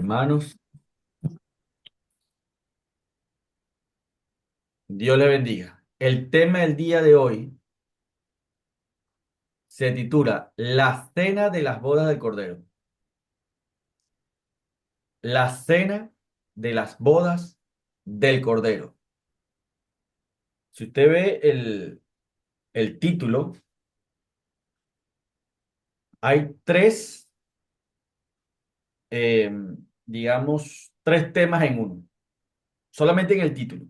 Hermanos, Dios le bendiga. El tema del día de hoy se titula La cena de las bodas del Cordero. La cena de las bodas del Cordero. Si usted ve el título, hay eh, tres temas en uno, solamente en el título.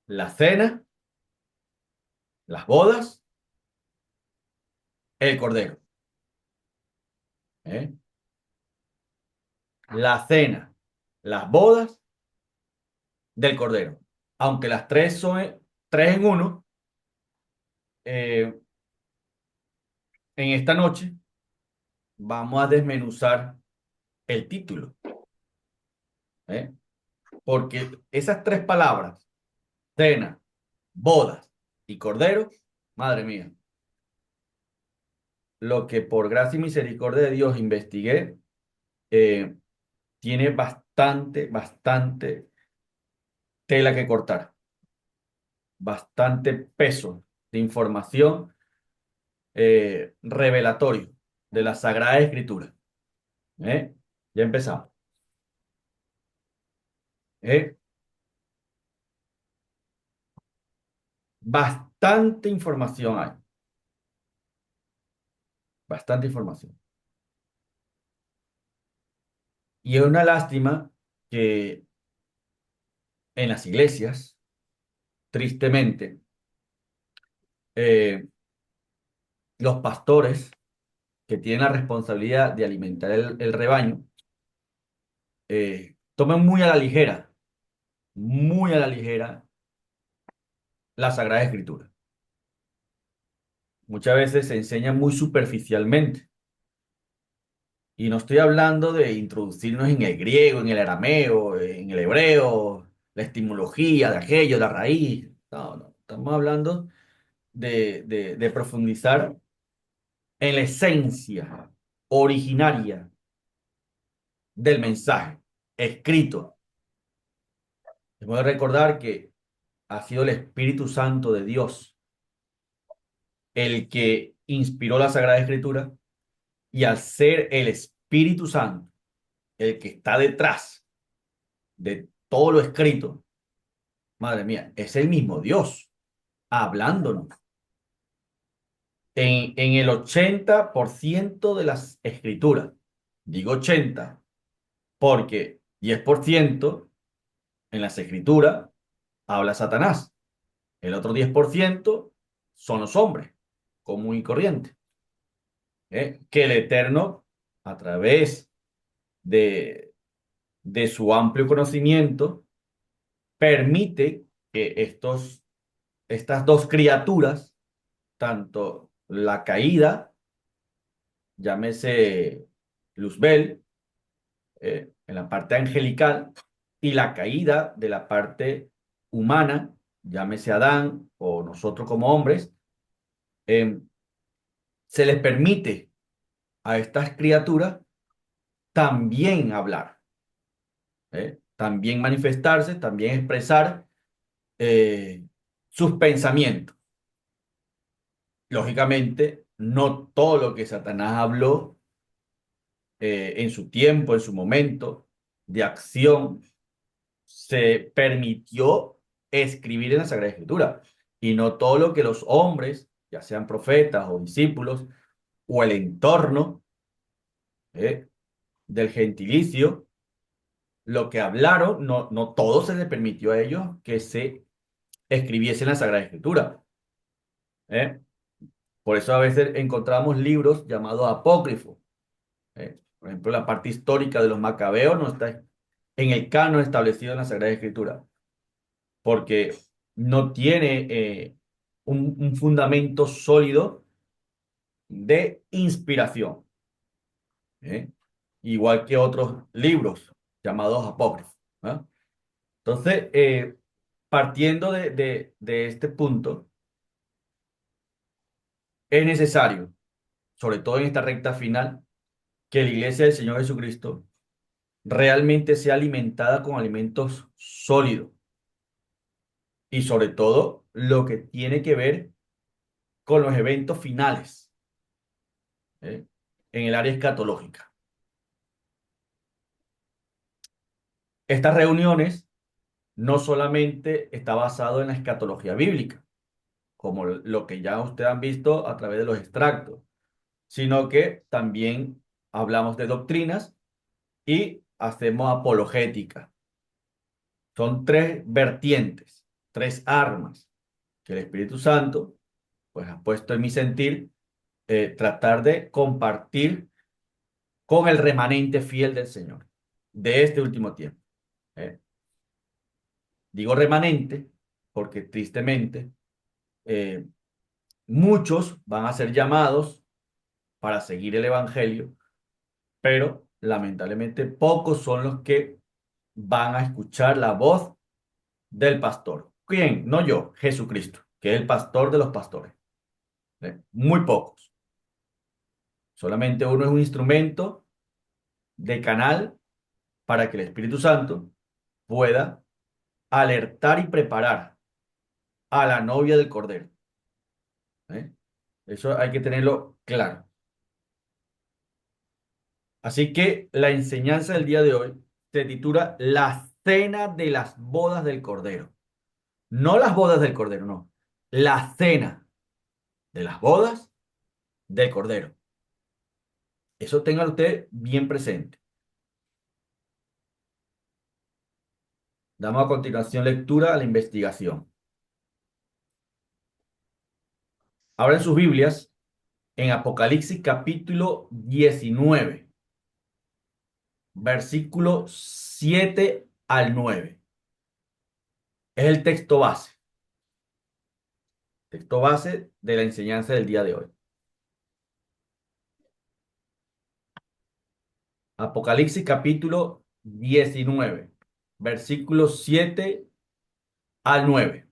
La cena, las bodas, el Cordero. ¿Eh? La cena, las bodas del Cordero. Aunque las tres son tres en uno, eh, en esta noche vamos a desmenuzar el título, ¿eh? Porque esas tres palabras, cena, bodas y cordero, madre mía, lo que por gracia y misericordia de Dios investigué, eh, tiene bastante tela que cortar, bastante peso de información revelatorio de la Sagrada Escritura. ¿Eh? Ya empezamos. ¿Eh? Bastante información hay, bastante información. Y es una lástima que en las iglesias, tristemente, eh, los pastores que tienen la responsabilidad de alimentar el rebaño, tomen muy a la ligera la Sagrada Escritura. Muchas veces se enseña muy superficialmente. Y no estoy hablando de introducirnos en el griego, en el arameo, en el hebreo, la etimología de aquello, la raíz. No, no. Estamos hablando de profundizar en la esencia originaria del mensaje escrito. Debemos de recordar que ha sido el Espíritu Santo de Dios el que inspiró la Sagrada Escritura, y al ser el Espíritu Santo el que está detrás de todo lo escrito, madre mía, es el mismo Dios hablándonos. En el 80% de las escrituras, digo 80 porque 10% en las escrituras habla Satanás. El otro 10% son los hombres, común y corriente. Que el Eterno, a través de, de su amplio conocimiento, permite que estas dos criaturas, tanto la caída, llámese Luzbel, en la parte angelical, y la caída de la parte humana, llámese Adán o nosotros como hombres, eh, se les permite a estas criaturas también hablar, también manifestarse, también expresar eh, sus pensamientos. Lógicamente, no todo lo que Satanás habló en su tiempo, en su momento de acción, se permitió escribir en la Sagrada Escritura. Y no todo lo que los hombres, ya sean profetas o discípulos, o el entorno eh, del gentilicio, lo que hablaron, no todo se les permitió a ellos que se escribiese en la Sagrada Escritura. ¿Eh? Por eso a veces encontramos libros llamados apócrifos. Por ejemplo, la parte histórica de los macabeos no está en el canon establecido en la Sagrada Escritura, porque no tiene un fundamento sólido de inspiración, ¿eh? Igual que otros libros llamados apócrifos. ¿Ah? Entonces, partiendo de este punto, es necesario, sobre todo en esta recta final, que la Iglesia del Señor Jesucristo realmente sea alimentada con alimentos sólidos y sobre todo lo que tiene que ver con los eventos finales, ¿eh? En el área escatológica. Estas reuniones no solamente está basado en la escatología bíblica, como lo que ya ustedes han visto a través de los extractos, sino que también hablamos de doctrinas y hacemos apologética. Son tres vertientes, tres armas que el Espíritu Santo pues ha puesto en mi sentir, tratar de compartir con el remanente fiel del Señor de este último tiempo. ¿Eh? Digo remanente porque tristemente eh, muchos van a ser llamados para seguir el Evangelio, pero lamentablemente pocos son los que van a escuchar la voz del pastor. ¿Quién? No yo, Jesucristo, que es el pastor de los pastores. Muy pocos. Solamente uno es un instrumento de canal para que el Espíritu Santo pueda alertar y preparar a la novia del Cordero. ¿Eh? Eso hay que tenerlo claro. Así que la enseñanza del día de hoy se titula La cena de las bodas del Cordero. No las bodas del Cordero, no. La cena de las bodas del Cordero. Eso tenga usted bien presente. Damos a continuación lectura a la investigación. Abran sus Biblias en Apocalipsis capítulo 19, versículo 7 al 9. Es el texto base de la enseñanza del día de hoy. Apocalipsis capítulo 19, versículos 7 al 9.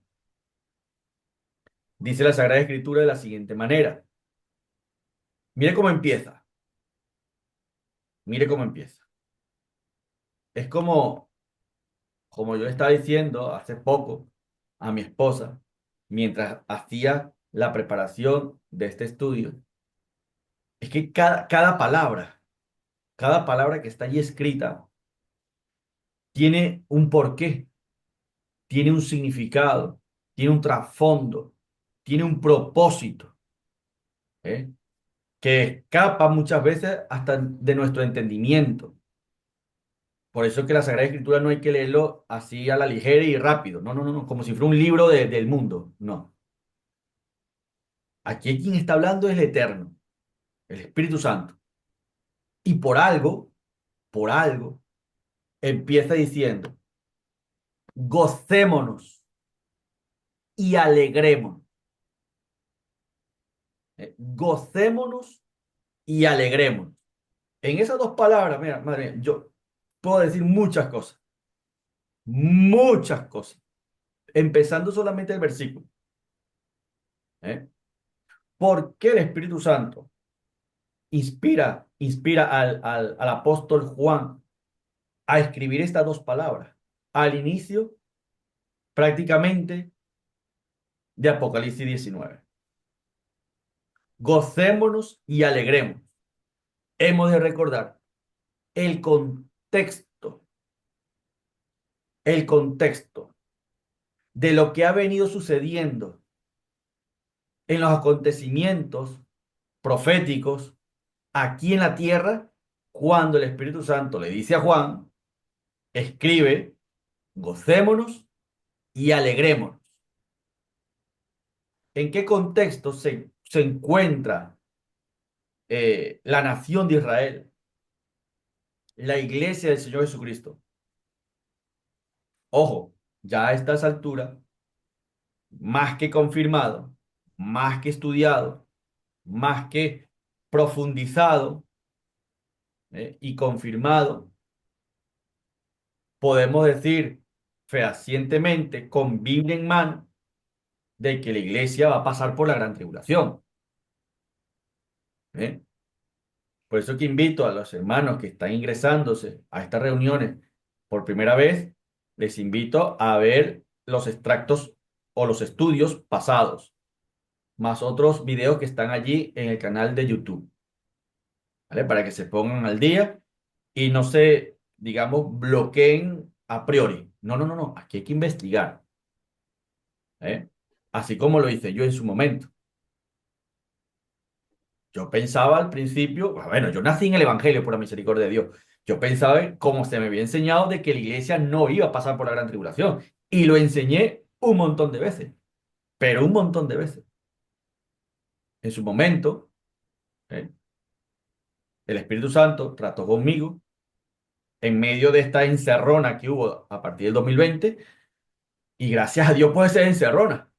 Dice la Sagrada Escritura de la siguiente manera. Mire cómo empieza. Mire cómo empieza. Es como yo le estaba diciendo hace poco a mi esposa, mientras hacía la preparación de este estudio, es que cada palabra que está allí escrita, tiene un porqué, tiene un significado, tiene un trasfondo, tiene un propósito, ¿eh? Que escapa muchas veces hasta de nuestro entendimiento. Por eso es que la Sagrada Escritura no hay que leerlo así a la ligera y rápido. No, no, no, no, como si fuera un libro del mundo. No. Aquí quien está hablando es el Eterno, el Espíritu Santo. Y por algo, empieza diciendo, gocémonos y alegremos. Gocémonos y alegremos. En esas dos palabras, mira, madre mía, yo puedo decir muchas cosas, empezando solamente el versículo. ¿Eh? ¿Por qué el Espíritu Santo inspira al apóstol Juan a escribir estas dos palabras? Al inicio, prácticamente, de Apocalipsis 19. Gocémonos y alegremos. Hemos de recordar el contexto, el contexto de lo que ha venido sucediendo en los acontecimientos proféticos aquí en la tierra, cuando el Espíritu Santo le dice a Juan, escribe, gocémonos y alegrémonos. ¿En qué contexto se encuentra la nación de Israel, la iglesia del Señor Jesucristo? Ojo, ya a estas alturas, más que confirmado, más que estudiado, más que profundizado, y confirmado, podemos decir fehacientemente, con Biblia en mano, de que la iglesia va a pasar por la gran tribulación. ¿Eh? Por eso que invito a los hermanos que están ingresándose a estas reuniones por primera vez, les invito a ver los extractos o los estudios pasados, más otros videos que están allí en el canal de YouTube, ¿vale? Para que se pongan al día y no se, digamos, bloqueen a priori. No, no, no, no, aquí hay que investigar, ¿eh? Así como lo hice yo en su momento. Yo pensaba al principio, bueno, yo nací en el Evangelio por la misericordia de Dios. Yo pensaba, como se me había enseñado, de que la iglesia no iba a pasar por la gran tribulación. Y lo enseñé un montón de veces, pero un montón de veces. En su momento, ¿eh? El Espíritu Santo trató conmigo en medio de esta encerrona que hubo a partir del 2020 y gracias a Dios puede ser encerrona.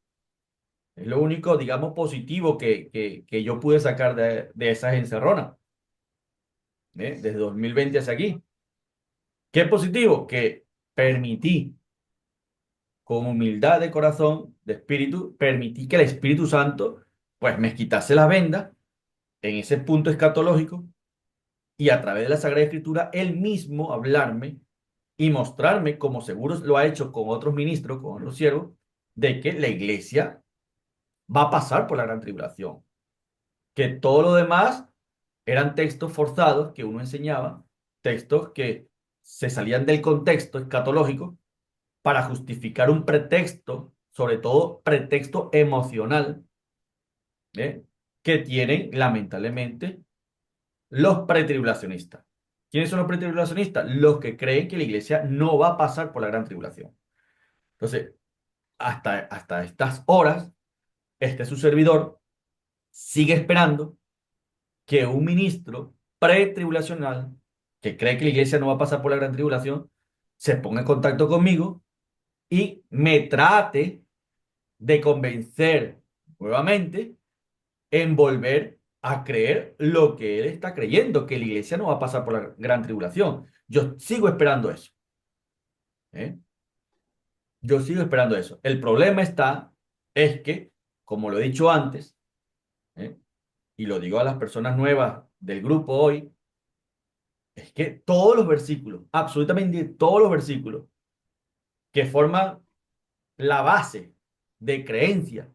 Es lo único, digamos, positivo que yo pude sacar de esas encerronas, desde 2020 hacia aquí. ¿Qué positivo? Que permití, con humildad de corazón, de espíritu, permití que el Espíritu Santo, pues, me quitase las vendas en ese punto escatológico y a través de la Sagrada Escritura, él mismo hablarme y mostrarme, como seguro lo ha hecho con otros ministros, con otros siervos, de que la iglesia va a pasar por la gran tribulación, que todo lo demás eran textos forzados que uno enseñaba, textos que se salían del contexto escatológico para justificar un pretexto, sobre todo pretexto emocional, ¿eh? Que tienen lamentablemente los pretribulacionistas. ¿Quiénes son los pretribulacionistas? Los que creen que la iglesia no va a pasar por la gran tribulación. Entonces, hasta estas horas, su servidor sigue esperando que un ministro pretribulacional que cree que la iglesia no va a pasar por la gran tribulación se ponga en contacto conmigo y me trate de convencer nuevamente en volver a creer lo que él está creyendo, que la iglesia no va a pasar por la gran tribulación. Yo sigo esperando eso, ¿eh? Yo sigo esperando eso. El problema es que, como lo he dicho antes, ¿eh? Y lo digo a las personas nuevas del grupo hoy, es que todos los versículos, absolutamente todos los versículos que forman la base de creencia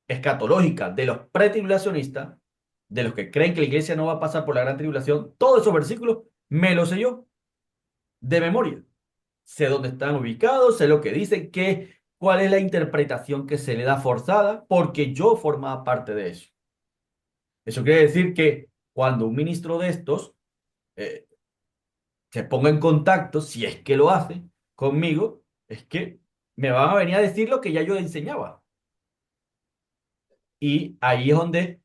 escatológica de los pretribulacionistas, de los que creen que la iglesia no va a pasar por la gran tribulación, todos esos versículos me los sé yo de memoria. Sé dónde están ubicados, sé lo que dicen, cuál es la interpretación que se le da forzada, porque yo formaba parte de eso. Eso quiere decir que cuando un ministro de estos eh, se ponga en contacto, si es que lo hace conmigo, es que me van a venir a decir lo que ya yo enseñaba. Y ahí es donde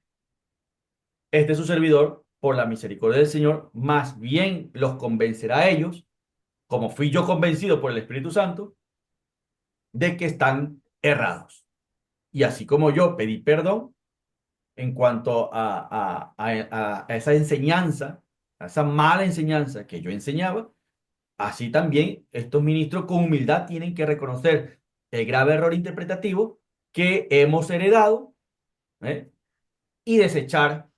su servidor, por la misericordia del Señor, más bien los convencerá a ellos, como fui yo convencido por el Espíritu Santo, de que están errados. Y así como yo pedí perdón en cuanto a esa enseñanza, a esa mala enseñanza que yo enseñaba, así también estos ministros con humildad tienen que reconocer el grave error interpretativo que hemos heredado, ¿eh? Y desechar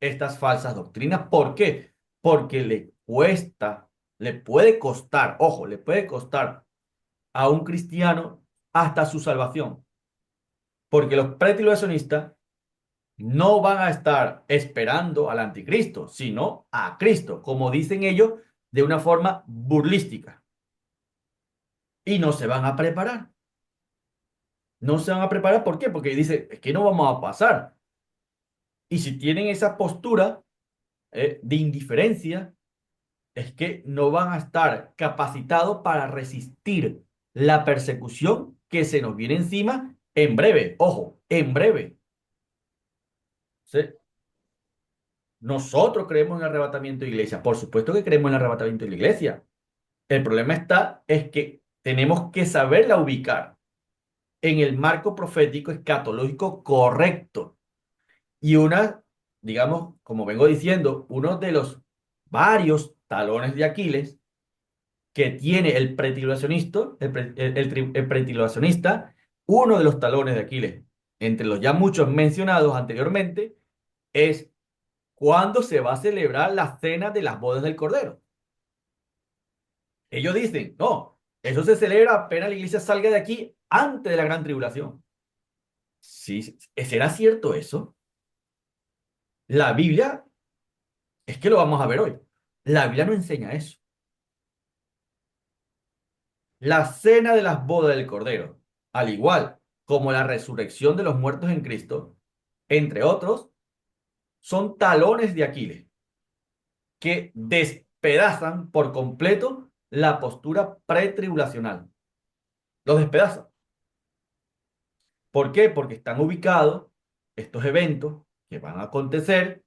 estas falsas doctrinas. ¿Por qué? Porque le cuesta, le puede costar, ojo, le puede costar a un cristiano hasta su salvación. Porque los pretribulacionistas no van a estar esperando al anticristo, sino a Cristo, como dicen ellos, de una forma burlística. Y no se van a preparar. No se van a preparar, ¿por qué? Porque dicen, es que no vamos a pasar. Y si tienen esa postura de indiferencia, es que no van a estar capacitados para resistir la persecución que se nos viene encima en breve. Ojo, en breve. ¿Sí? Nosotros creemos en el arrebatamiento de iglesia. Por supuesto que creemos en el arrebatamiento de la iglesia. El problema es que tenemos que saberla ubicar en el marco profético escatológico correcto. Y digamos, como vengo diciendo, uno de los varios talones de Aquiles que tiene el pretribulacionista, el pretribulacionista, uno de los talones de Aquiles, entre los ya muchos mencionados anteriormente, es ¿cuándo se va a celebrar la cena de las bodas del Cordero? Ellos dicen, no, eso se celebra apenas la iglesia salga de aquí antes de la gran tribulación. Sí, ¿será cierto eso? La Biblia, es que lo vamos a ver hoy. La Biblia no enseña eso. La cena de las bodas del Cordero, al igual como la resurrección de los muertos en Cristo, entre otros, son talones de Aquiles que despedazan por completo la postura pretribulacional. Los despedazan. ¿Por qué? Porque están ubicados estos eventos que van a acontecer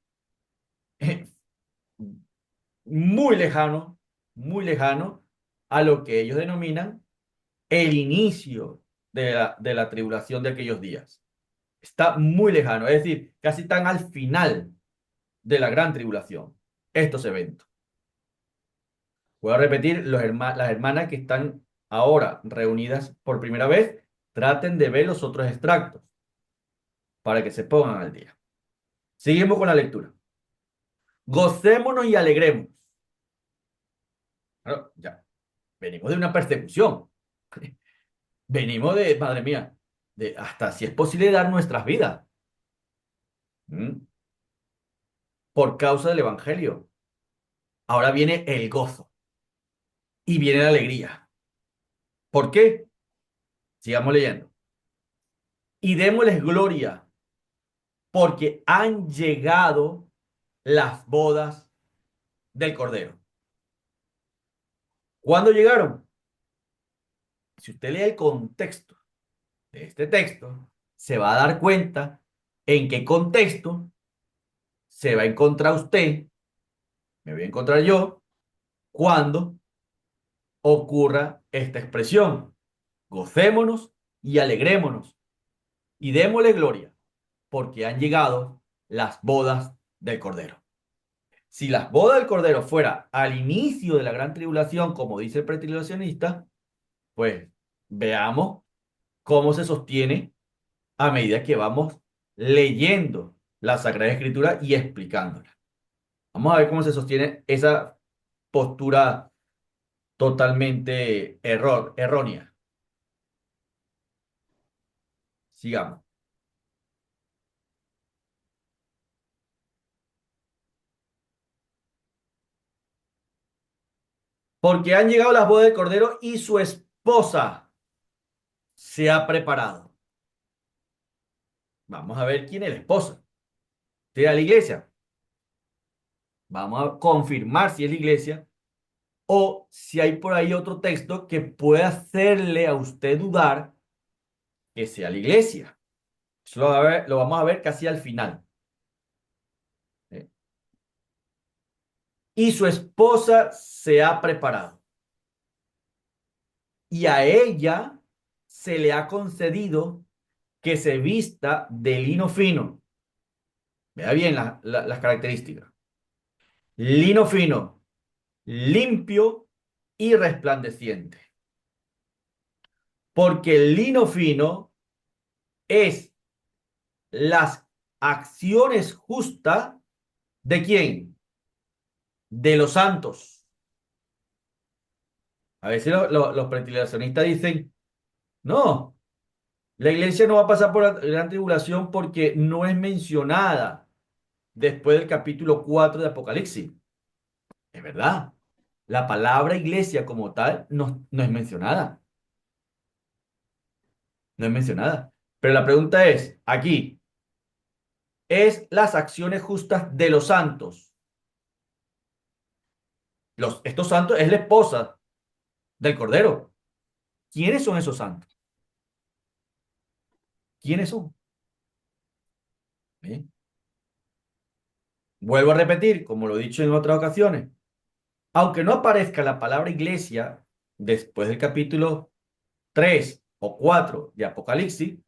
muy lejanos, muy lejanos a lo que ellos denominan el inicio de la tribulación de aquellos días. Está muy lejano, es decir, casi están al final de la gran tribulación, estos eventos. Voy a repetir, las hermanas que están ahora reunidas por primera vez, traten de ver los otros extractos para que se pongan al día. Seguimos con la lectura. Gocémonos y alegremos. Claro, ya, venimos de una persecución. Venimos de, madre mía, de hasta si es posible dar nuestras vidas. ¿Mm? Por causa del Evangelio. Ahora viene el gozo y viene la alegría. ¿Por qué? Sigamos leyendo. Y démosles gloria, porque han llegado las bodas del Cordero. ¿Cuándo llegaron? Si usted lee el contexto de este texto, se va a dar cuenta en qué contexto se va a encontrar usted, me voy a encontrar yo, cuando ocurra esta expresión. Gocémonos y alegrémonos y démosle gloria, porque han llegado las bodas del Cordero. Si las bodas del Cordero fuera al inicio de la gran tribulación, como dice el pretribulacionista, pues veamos cómo se sostiene a medida que vamos leyendo la Sagrada Escritura y explicándola. Vamos a ver cómo se sostiene esa postura totalmente errónea. Sigamos. Porque han llegado las bodas del Cordero y su esposa se ha preparado. Vamos a ver quién es la esposa de la iglesia. Vamos a confirmar si es la iglesia o si hay por ahí otro texto que pueda hacerle a usted dudar que sea la iglesia. Eso lo vamos a ver casi al final. ¿Eh? Y su esposa se ha preparado. Y a ella se le ha concedido que se vista de lino fino. Vea bien las características. Lino fino, limpio y resplandeciente. Porque el lino fino es las acciones justas de quién? De los santos. A veces los pretribulacionistas dicen, no, la iglesia no va a pasar por la gran tribulación porque no es mencionada después del capítulo 4 de Apocalipsis. Es verdad, la palabra iglesia como tal no es mencionada, no es mencionada. Pero la pregunta es, aquí, ¿es las acciones justas de los santos? Estos santos es la esposa del Cordero. ¿Quiénes son esos santos? ¿Quiénes son? ¿Eh? Vuelvo a repetir, como lo he dicho en otras ocasiones, aunque no aparezca la palabra iglesia después del capítulo 3 o 4 de Apocalipsis,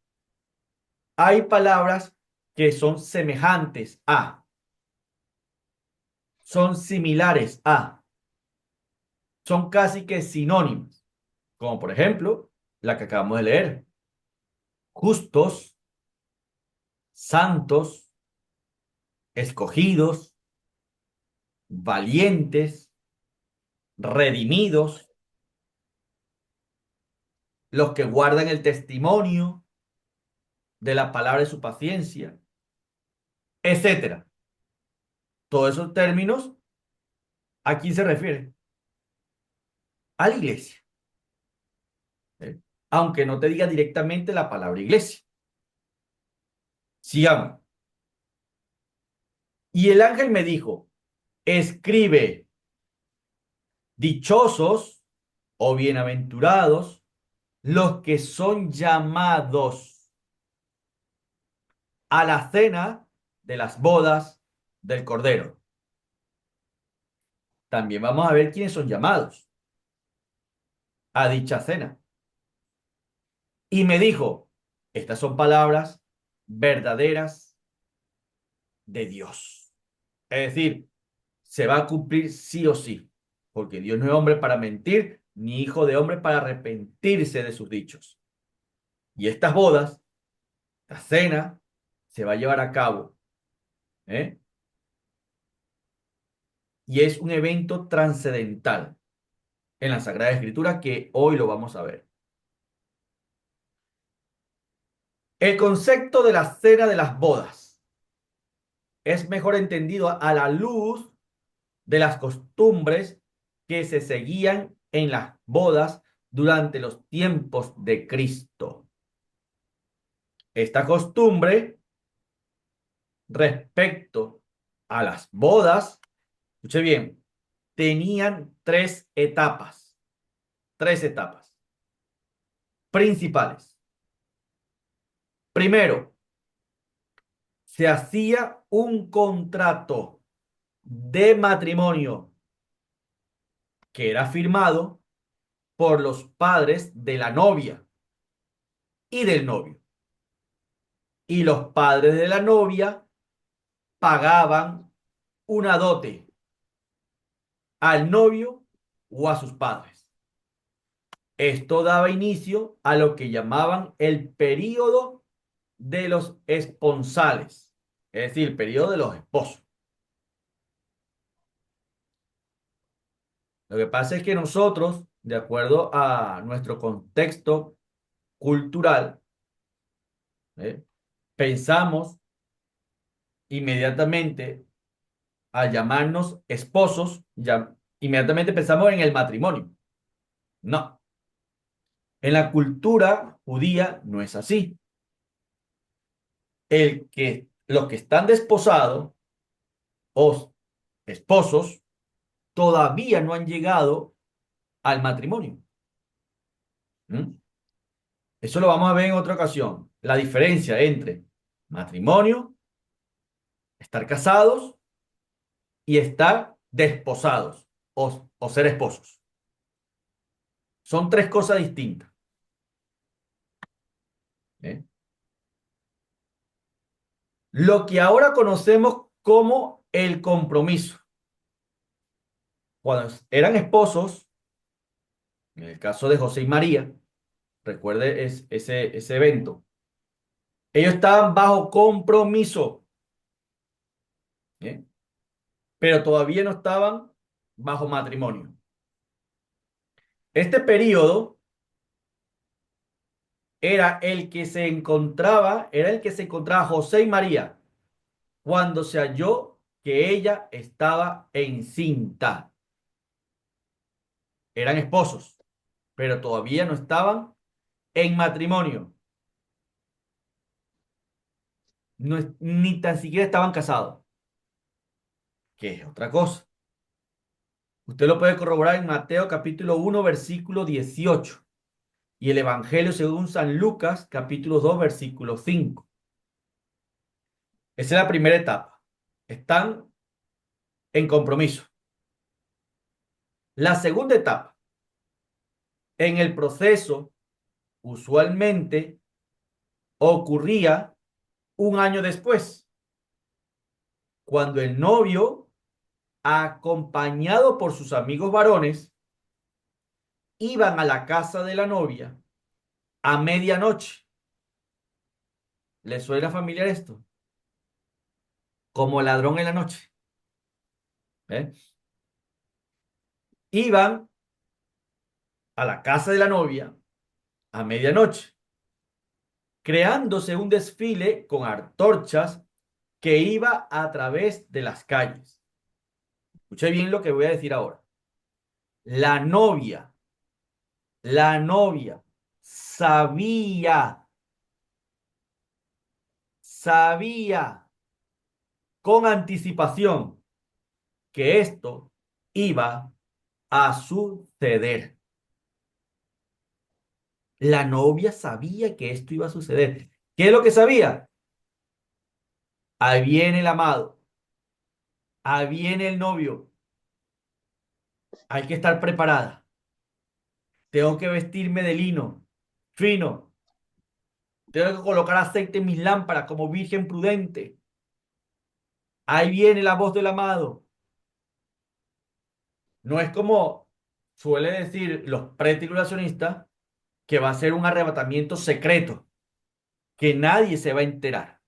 hay palabras que son semejantes a, son similares a, son casi que sinónimas, como por ejemplo la que acabamos de leer, justos, santos, escogidos. valientes, redimidos, los que guardan el testimonio de la palabra de su paciencia, etcétera. Todos esos términos, ¿a quién se refiere? A la iglesia. ¿Eh? Aunque no te diga directamente la palabra iglesia. Sigamos. Y el ángel me dijo, escribe, dichosos o bienaventurados los que son llamados a la cena de las bodas del Cordero. También vamos a ver quiénes son llamados a dicha cena. Y me dijo, estas son palabras verdaderas de Dios. Es decir, se va a cumplir sí o sí, porque Dios no es hombre para mentir, ni hijo de hombre para arrepentirse de sus dichos. Y estas bodas, la cena, se va a llevar a cabo, ¿eh? Y es un evento trascendental en la Sagrada Escritura que hoy lo vamos a ver. El concepto de la cena de las bodas es mejor entendido a la luz de las costumbres que se seguían en las bodas durante los tiempos de Cristo. Esta costumbre respecto a las bodas, escuche bien, tenían tres etapas principales. Primero, se hacía un contrato de matrimonio que era firmado por los padres de la novia y del novio. Y los padres de la novia pagaban una dote al novio o a sus padres. Esto daba inicio a lo que llamaban el período de los esponsales, es decir, el período de los esposos. Lo que pasa es que nosotros, de acuerdo a nuestro contexto cultural, ¿eh? Pensamos inmediatamente al llamarnos esposos, ya, inmediatamente pensamos en el matrimonio. No, en la cultura judía no es así. Los que están desposados o esposos todavía no han llegado al matrimonio. ¿Mm? Eso lo vamos a ver en otra ocasión. La diferencia entre matrimonio, estar casados y estar desposados o ser esposos. Son tres cosas distintas. ¿Eh? Lo que ahora conocemos como el compromiso. Cuando eran esposos, en el caso de José y María, recuerde ese evento, ellos estaban bajo compromiso, ¿eh? Pero todavía no estaban bajo matrimonio. Este periodo era el que se encontraba José y María cuando se halló que ella estaba encinta. Eran esposos, pero todavía no estaban en matrimonio. No, ni tan siquiera estaban casados, que es otra cosa. Usted lo puede corroborar en Mateo capítulo 1, versículo 18 y el Evangelio según San Lucas capítulo 2, versículo 5. Esa es la primera etapa. Están en compromiso. La segunda etapa, en el proceso, usualmente ocurría un año después, cuando el novio, acompañado por sus amigos varones, iban a la casa de la novia a medianoche. ¿Les suena familiar esto? Como ladrón en la noche. ¿eh? Iban a la casa de la novia a medianoche, creándose un desfile con antorchas que iba a través de las calles. Escuche bien lo que voy a decir ahora. La novia, la novia sabía con anticipación que esto iba a suceder. La novia sabía que esto iba a suceder. ¿Qué es lo que sabía? Ahí viene el amado, ahí viene el novio. Hay que estar preparada. Tengo que vestirme de lino, fino. Tengo que colocar aceite en mis lámparas como virgen prudente. Ahí viene la voz del amado. No es como suele decir los pretribulacionistas que va a ser un arrebatamiento secreto, que nadie se va a enterar.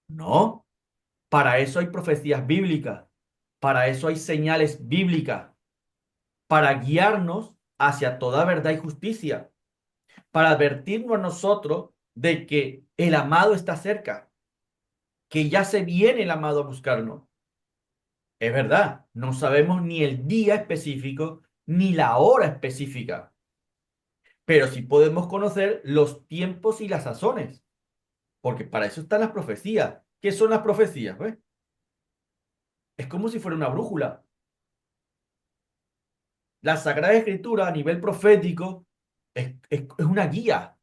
No, para eso hay profecías bíblicas, para eso hay señales bíblicas, para guiarnos hacia toda verdad y justicia, para advertirnos a nosotros de que el amado está cerca, que ya se viene el amado a buscarnos. Es verdad, no sabemos ni el día específico ni la hora específica, pero sí podemos conocer los tiempos y las sazones, porque para eso están las profecías. ¿Qué son las profecías? Pues es como si fuera una brújula. La Sagrada Escritura a nivel profético es una guía,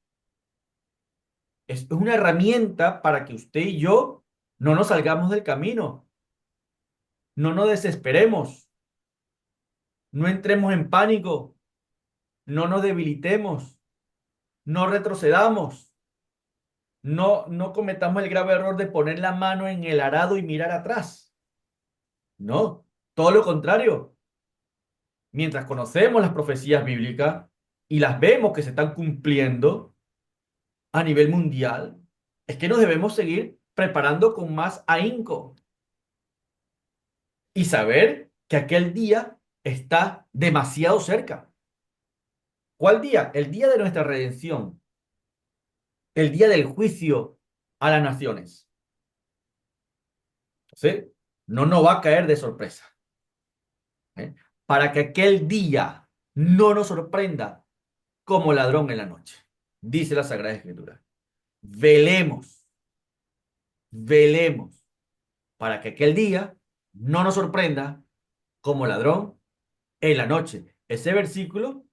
es una herramienta para que usted y yo no nos salgamos del camino, no nos desesperemos, no entremos en pánico, no nos debilitemos, no retrocedamos, no cometamos el grave error de poner la mano en el arado y mirar atrás. No, todo lo contrario. Mientras conocemos las profecías bíblicas y las vemos que se están cumpliendo a nivel mundial, es que nos debemos seguir preparando con más ahínco y saber que aquel día está demasiado cerca. ¿Cuál día? El día de nuestra redención, el día del juicio a las naciones. ¿Sí? No nos va a caer de sorpresa. ¿Eh? Para que aquel día no nos sorprenda como ladrón en la noche, dice la Sagrada Escritura. Velemos, velemos, para que aquel día no nos sorprenda como ladrón en la noche. Ese versículo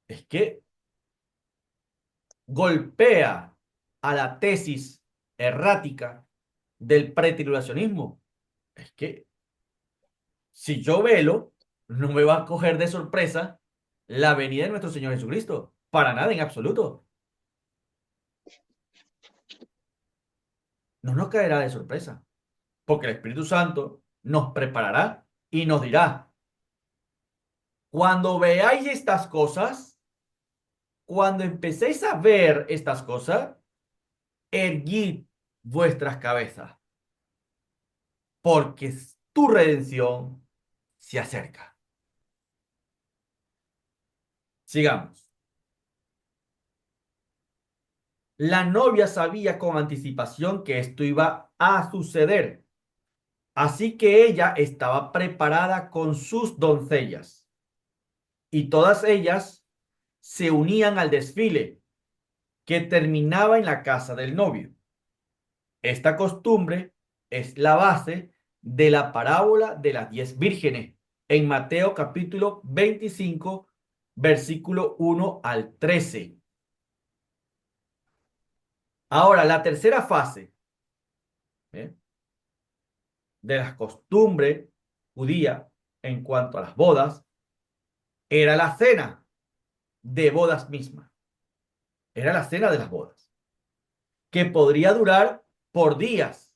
es que golpea a la tesis errática del pretribulacionismo. Es que si yo velo, no me va a coger de sorpresa la venida de nuestro Señor Jesucristo. Para nada, en absoluto. No nos caerá de sorpresa, porque el Espíritu Santo nos preparará y nos dirá, cuando veáis estas cosas, cuando empecéis a ver estas cosas, erguid vuestras cabezas, porque tu redención se acerca. Sigamos. La novia sabía con anticipación que esto iba a suceder, así que ella estaba preparada con sus doncellas, y todas ellas se unían al desfile que terminaba en la casa del novio. Esta costumbre es la base de la parábola de las 10 vírgenes en Mateo capítulo 25, versículo 1 al 13. Ahora, la tercera fase, ¿eh?, de las costumbres judías en cuanto a las bodas era la cena de bodas misma. Era la cena de las bodas, que podría durar por días,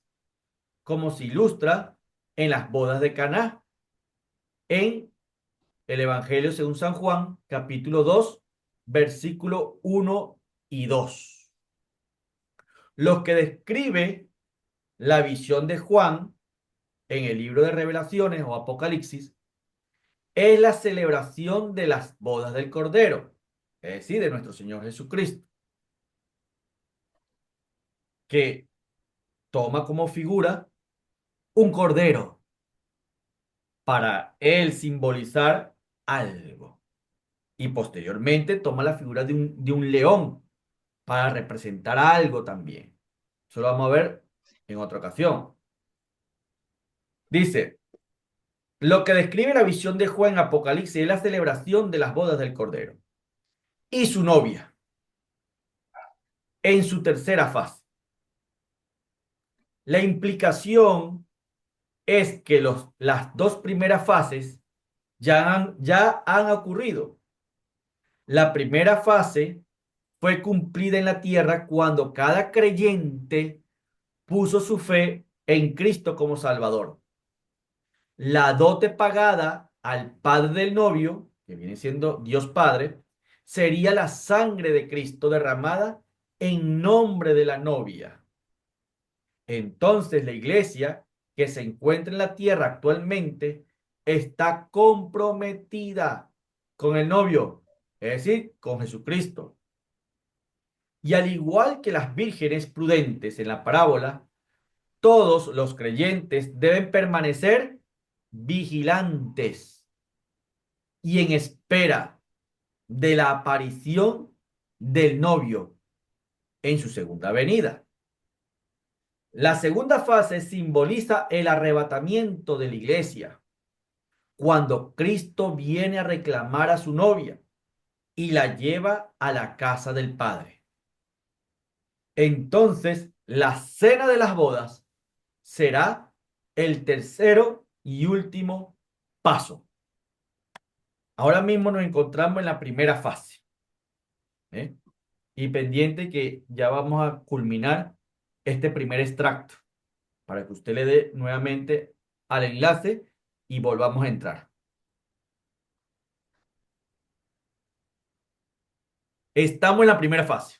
como se ilustra en las bodas de Caná en el Evangelio según San Juan, capítulo 2, versículo 1 y 2. Lo que describe la visión de Juan en el libro de Revelaciones o Apocalipsis es la celebración de las bodas del Cordero, es decir, de nuestro Señor Jesucristo, que toma como figura un cordero para él simbolizar algo. Y posteriormente toma la figura de un león para representar algo también. Eso lo vamos a ver en otra ocasión. Dice, lo que describe la visión de Juan en Apocalipsis es la celebración de las bodas del Cordero y su novia en su tercera fase. La implicación es que las dos primeras fases ya han ocurrido. La primera fase fue cumplida en la tierra cuando cada creyente puso su fe en Cristo como Salvador. La dote pagada al padre del novio, que viene siendo Dios Padre, sería la sangre de Cristo derramada en nombre de la novia. Entonces la iglesia que se encuentra en la tierra actualmente está comprometida con el novio, es decir, con Jesucristo. Y al igual que las vírgenes prudentes en la parábola, todos los creyentes deben permanecer vigilantes y en espera de la aparición del novio en su segunda venida. La segunda fase simboliza el arrebatamiento de la iglesia, cuando Cristo viene a reclamar a su novia y la lleva a la casa del Padre. Entonces, la cena de las bodas será el tercero y último paso. Ahora mismo nos encontramos en la primera fase, ¿eh? Y pendiente que ya vamos a culminar este primer extracto para que usted le dé nuevamente al enlace y volvamos a entrar. Estamos en la primera fase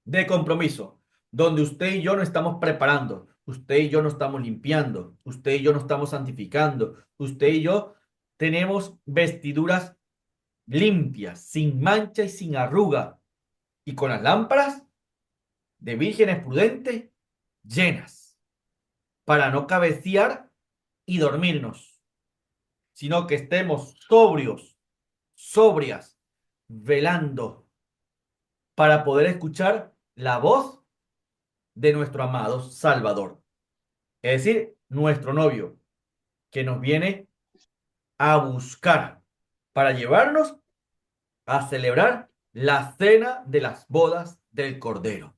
de compromiso, donde usted y yo nos estamos preparando, usted y yo nos estamos limpiando, usted y yo nos estamos santificando, usted y yo tenemos vestiduras limpias, sin mancha y sin arruga, y con las lámparas de vírgenes prudentes llenas, para no cabecear y dormirnos, sino que estemos sobrios, sobrias, velando, para poder escuchar la voz de nuestro amado Salvador, es decir, nuestro novio, que nos viene a buscar para llevarnos a celebrar la cena de las bodas del Cordero.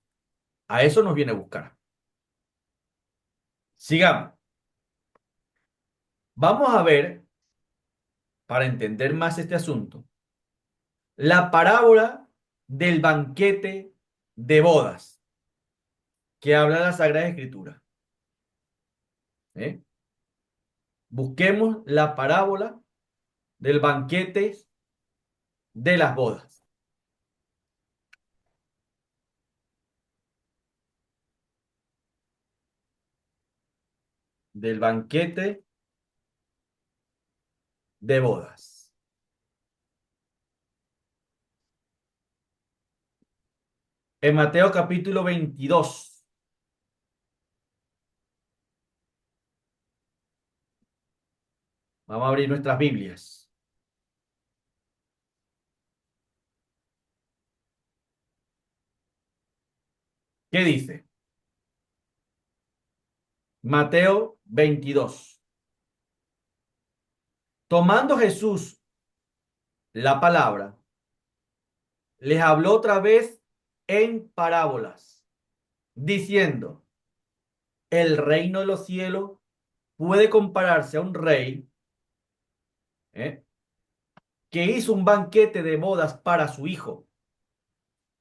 A eso nos viene a buscar. Sigamos. Vamos a ver, para entender más este asunto, la parábola del banquete de bodas que habla la Sagrada Escritura. ¿Eh? Busquemos la parábola del banquete de las bodas. Del banquete de bodas. En Mateo capítulo 22. Vamos a abrir nuestras Biblias. ¿Qué dice? Mateo 22. Tomando Jesús la palabra, les habló otra vez en parábolas, diciendo, el reino de los cielos puede compararse a un rey, ¿eh?, que hizo un banquete de bodas para su hijo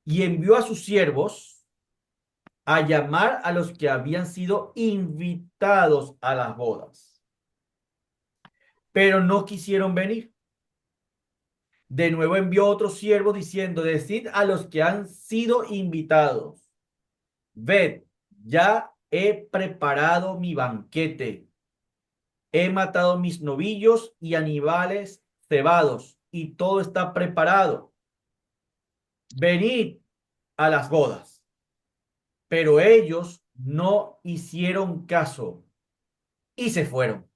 y envió a sus siervos a llamar a los que habían sido invitados a las bodas, pero no quisieron venir. De nuevo envió otro siervo diciendo, decid a los que han sido invitados, ved, ya he preparado mi banquete he matado mis novillos y animales cebados, y todo está preparado. Venid a las bodas. Pero ellos no hicieron caso y se fueron,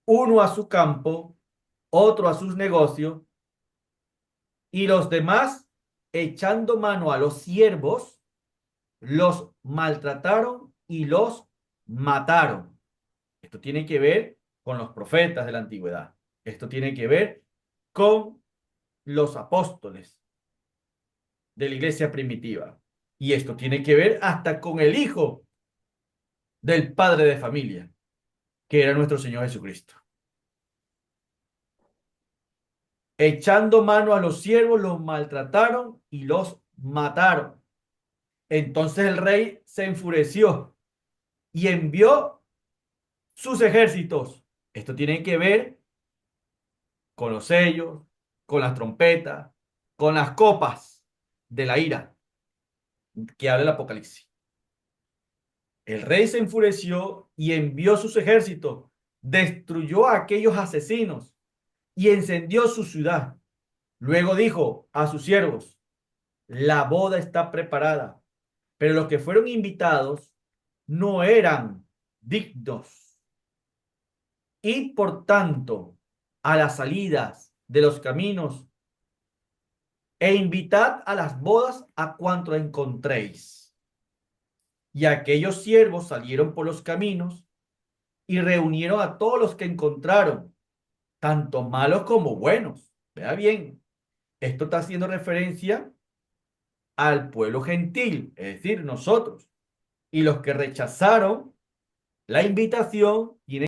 uno a su campo, otro a sus negocios, y los demás, echando mano a los siervos, los maltrataron y los mataron. Esto tiene que ver con los profetas de la antigüedad. Esto tiene que ver con los apóstoles de la iglesia primitiva. Y esto tiene que ver hasta con el hijo del padre de familia, que era nuestro Señor Jesucristo. Echando mano a los siervos, los maltrataron y los mataron. Entonces el rey se enfureció y envió sus ejércitos. Esto tiene que ver con los sellos, con las trompetas, con las copas de la ira que habla el Apocalipsis. El rey se enfureció y envió sus ejércitos, destruyó a aquellos asesinos y encendió su ciudad. Luego dijo a sus siervos: la boda está preparada, pero los que fueron invitados no eran dignos. Y por tanto, a las salidas de los caminos e invitad a las bodas a cuanto encontréis. Y aquellos siervos salieron por los caminos y reunieron a todos los que encontraron, tanto malos como buenos. Vea bien, esto está haciendo referencia al pueblo gentil, es decir, nosotros. Y los que rechazaron la invitación tienen